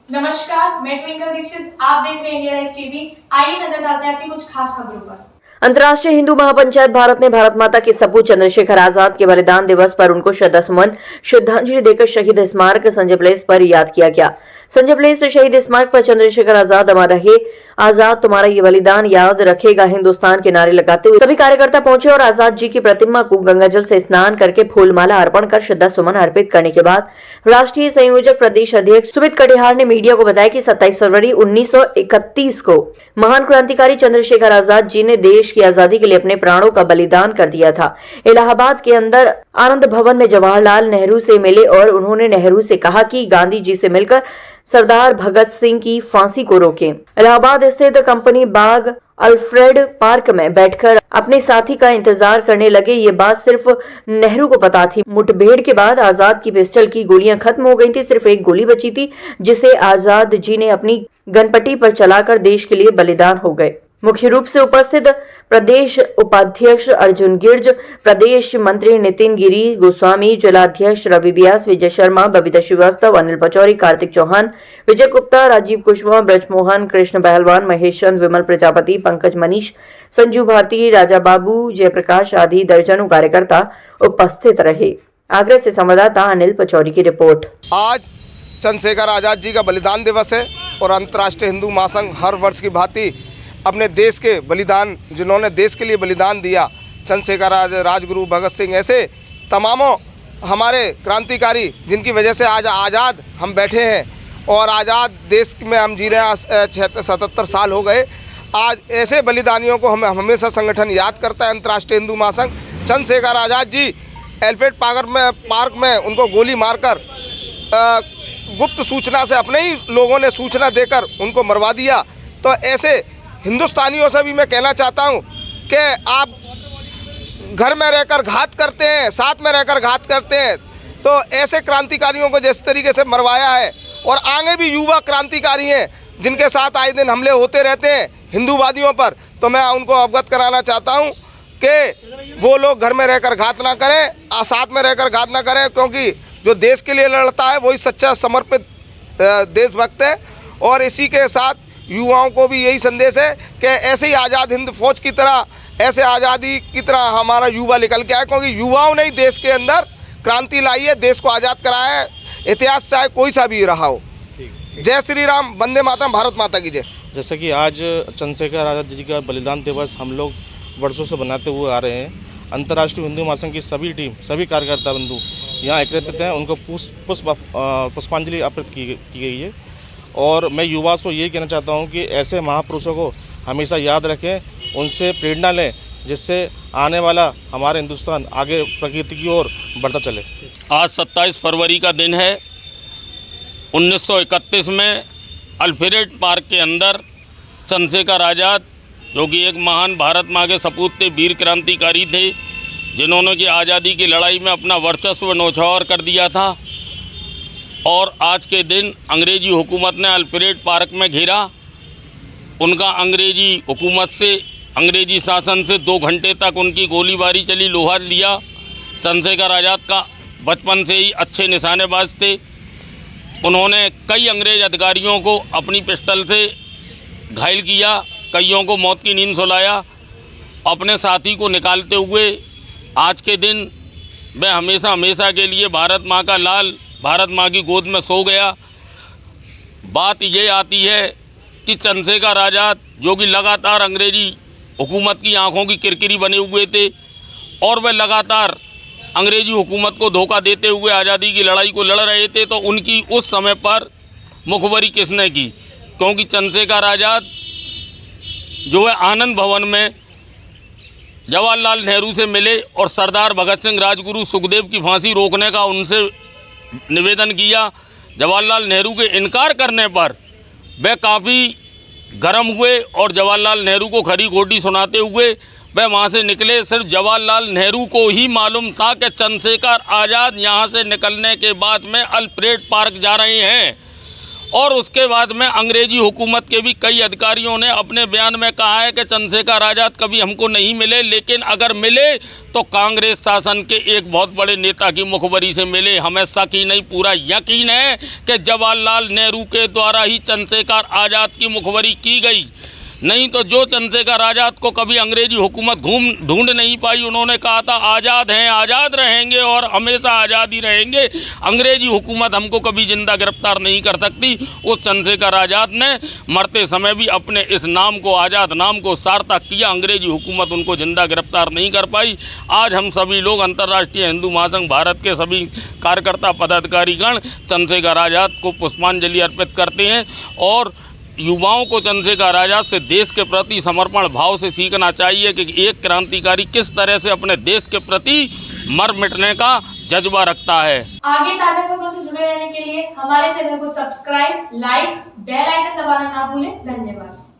नमस्कार, मैं ट्विंकल दीक्षित। आप देख रहे हैं इंडिया राइज टीवी। आइए नजर डालते हैं आज की कुछ खास खबरों पर। अंतर्राष्ट्रीय हिंदू महापंचायत भारत ने भारत माता के सपूत चंद्रशेखर आजाद के बलिदान दिवस पर उनको श्रद्धांजलि देकर शहीद स्मारक संजय प्लेस पर याद किया गया। संजय प्लेस शहीद स्मारक पर चंद्रशेखर आजाद अमर रहे, आजाद तुम्हारा ये बलिदान याद रखेगा हिंदुस्तान के नारे लगाते हुए सभी कार्यकर्ता पहुंचे और आजाद जी की प्रतिमा को गंगाजल से स्नान करके फूलमाला अर्पण कर श्रद्धा सुमन अर्पित करने के बाद राष्ट्रीय संयोजक प्रदेश अध्यक्ष सुमित कटिहार ने मीडिया को बताया कि 27 फरवरी 1931 को महान क्रांतिकारी चंद्रशेखर आजाद जी ने देश की आजादी के लिए अपने प्राणों का बलिदान कर दिया था। इलाहाबाद के अंदर आनंद भवन में जवाहरलाल नेहरू से मिले और उन्होंने नेहरू से कहा कि गांधी जी से मिलकर सरदार भगत सिंह की फांसी को रोकें। इलाहाबाद स्थित कंपनी बाग अल्फ्रेड पार्क में बैठकर अपने साथी का इंतजार करने लगे। ये बात सिर्फ नेहरू को पता थी। मुठभेड़ के बाद आजाद की पिस्टल की गोलियां खत्म हो गई थी, सिर्फ एक गोली बची थी जिसे आजाद जी ने अपनी गनपट्टी पर चलाकर देश के लिए बलिदान हो गए। मुख्य रूप से उपस्थित प्रदेश उपाध्यक्ष अर्जुन गिर्ज, प्रदेश मंत्री नितिन गिरी गोस्वामी, जिलाध्यक्ष रवि व्यास, विजय शर्मा, बबीता श्रीवास्तव, अनिल पचौरी, कार्तिक चौहान, विजय गुप्ता, राजीव कुशवाहा, ब्रजमोहन, कृष्ण पहलवान, महेश चंद, विमल प्रजापति, पंकज मनीष, संजू भारती, राजा बाबू, जयप्रकाश आदि दर्जनों कार्यकर्ता उपस्थित रहे। आगरा से संवाददाता अनिल पचौरी की रिपोर्ट। आज चंद्रशेखर आजाद जी का बलिदान दिवस है और अंतर्राष्ट्रीय हिंदू महासंघ हर वर्ष की भांति अपने देश के बलिदान, जिन्होंने देश के लिए बलिदान दिया, चंद्रशेखर राजगुरु भगत सिंह, ऐसे तमामों हमारे क्रांतिकारी जिनकी वजह से आज आज़ाद हम बैठे हैं और आज़ाद देश में हम जी रहे हैं। 77 साल हो गए। आज ऐसे बलिदानियों को हम हमेशा संगठन याद करता है। अंतर्राष्ट्रीय हिंदू महासंघ चंद्रशेखर आजाद जी एल्फ्रेड पार्क में उनको गोली मारकर गुप्त सूचना से अपने ही लोगों ने सूचना देकर उनको मरवा दिया। तो ऐसे हिंदुस्तानियों से भी मैं कहना चाहता हूं कि आप घर में रहकर घात करते हैं, साथ में रहकर घात करते हैं, तो ऐसे क्रांतिकारियों को जिस तरीके से मरवाया है और आगे भी युवा क्रांतिकारी हैं जिनके साथ आए दिन हमले होते रहते हैं हिंदूवादियों पर, तो मैं उनको अवगत कराना चाहता हूं कि वो लोग घर में रहकर घात ना करें, साथ में रहकर घात ना करें, क्योंकि जो देश के लिए लड़ता है वही सच्चा समर्पित देशभक्त है। और इसी के साथ युवाओं को भी यही संदेश है कि ऐसे ही आज़ाद हिंद फौज की तरह, ऐसे आज़ादी की तरह हमारा युवा निकल के आए, क्योंकि युवाओं ने ही देश के अंदर क्रांति लाई है, देश को आज़ाद कराया है, इतिहास चाहे कोई सा भी रहा हो। जय श्री राम, वंदे मातरम, भारत माता की जय। जैसे कि आज चंद्रशेखर आजाद जी का बलिदान दिवस हम लोग वर्षों से बनाते हुए आ रहे हैं। अंतर्राष्ट्रीय हिंदू महासंघ की सभी टीम, सभी कार्यकर्ता बंधु यहाँ एकत्रित हैं, उनको पुष्पांजलि अर्पित की गई है। और मैं युवा को यही कहना चाहता हूँ कि ऐसे महापुरुषों को हमेशा याद रखें, उनसे प्रेरणा लें, जिससे आने वाला हमारे हिंदुस्तान आगे प्रगति की ओर बढ़ता चले। आज 27 फरवरी का दिन है। 1931 में अल्फ्रेड पार्क के अंदर चंद्रशेखर आज़ाद, जो कि एक महान भारत माँ के सपूत थे, वीर क्रांतिकारी थे, जिन्होंने कि आज़ादी की लड़ाई में अपना वर्चस्व न्यौछावर कर दिया था। और आज के दिन अंग्रेजी हुकूमत ने अल्फ्रेड पार्क में घेरा। उनका अंग्रेजी हुकूमत से, अंग्रेजी शासन से 2 घंटे तक उनकी गोलीबारी चली, लोहा लिया। चंद्रशेखर आज़ाद का बचपन से ही अच्छे निशानेबाज थे। उन्होंने कई अंग्रेज अधिकारियों को अपनी पिस्टल से घायल किया, कईयों को मौत की नींद सुलाया। अपने साथी को निकालते हुए आज के दिन वह हमेशा हमेशा के लिए भारत माँ का लाल, भारत माँ की गोद में सो गया। बात ये आती है कि चंद्रशेखर आज़ाद, जो कि लगातार अंग्रेजी हुकूमत की आंखों की किरकिरी बने हुए थे और वह लगातार अंग्रेजी हुकूमत को धोखा देते हुए आज़ादी की लड़ाई को लड़ रहे थे, तो उनकी उस समय पर मुखबरी किसने की? क्योंकि चंद्रशेखर आज़ाद जो है आनंद भवन में जवाहरलाल नेहरू से मिले और सरदार भगत सिंह, राजगुरु, सुखदेव की फांसी रोकने का उनसे निवेदन किया। जवाहरलाल नेहरू के इनकार करने पर वे काफ़ी गर्म हुए और जवाहरलाल नेहरू को खरी खोटी सुनाते हुए वह वहाँ से निकले। सिर्फ जवाहरलाल नेहरू को ही मालूम था कि चंद्रशेखर आज़ाद यहाँ से निकलने के बाद में अल्फ्रेड पार्क जा रहे हैं और उसके बाद में अंग्रेजी हुकूमत के भी कई अधिकारियों ने अपने बयान में कहा है कि चंद्रशेखर आज़ाद कभी हमको नहीं मिले, लेकिन अगर मिले तो कांग्रेस शासन के एक बहुत बड़े नेता की मुखबरी से मिले। हमें शक ही नहीं, पूरा यकीन है कि जवाहरलाल नेहरू के द्वारा ही चंद्रशेखर आज़ाद की मुखबरी की गई, नहीं तो जो चंद्रशेखर आज़ाद को कभी अंग्रेजी हुकूमत ढूंढ नहीं पाई। उन्होंने कहा था आज़ाद हैं, आज़ाद रहेंगे और हमेशा आज़ाद ही रहेंगे, अंग्रेजी हुकूमत हमको कभी जिंदा गिरफ्तार नहीं कर सकती। उस चंद्रशेखर आज़ाद ने मरते समय भी अपने इस नाम को, आज़ाद नाम को सार्थक किया, अंग्रेजी हुकूमत उनको जिंदा गिरफ्तार नहीं कर पाई। आज हम सभी लोग अंतर्राष्ट्रीय हिंदू महासंघ भारत के सभी कार्यकर्ता पदाधिकारीगण चंद्रशेखर आज़ाद को पुष्पांजलि अर्पित करते हैं और युवाओं को चंद्रशेखर आज़ाद से देश के प्रति समर्पण भाव से सीखना चाहिए कि एक क्रांतिकारी किस तरह से अपने देश के प्रति मर मिटने का जज्बा रखता है। आगे ताजा खबरों से जुड़े रहने के लिए हमारे चैनल को सब्सक्राइब, लाइक, बेल आइकन दबाना ना भूलें। धन्यवाद।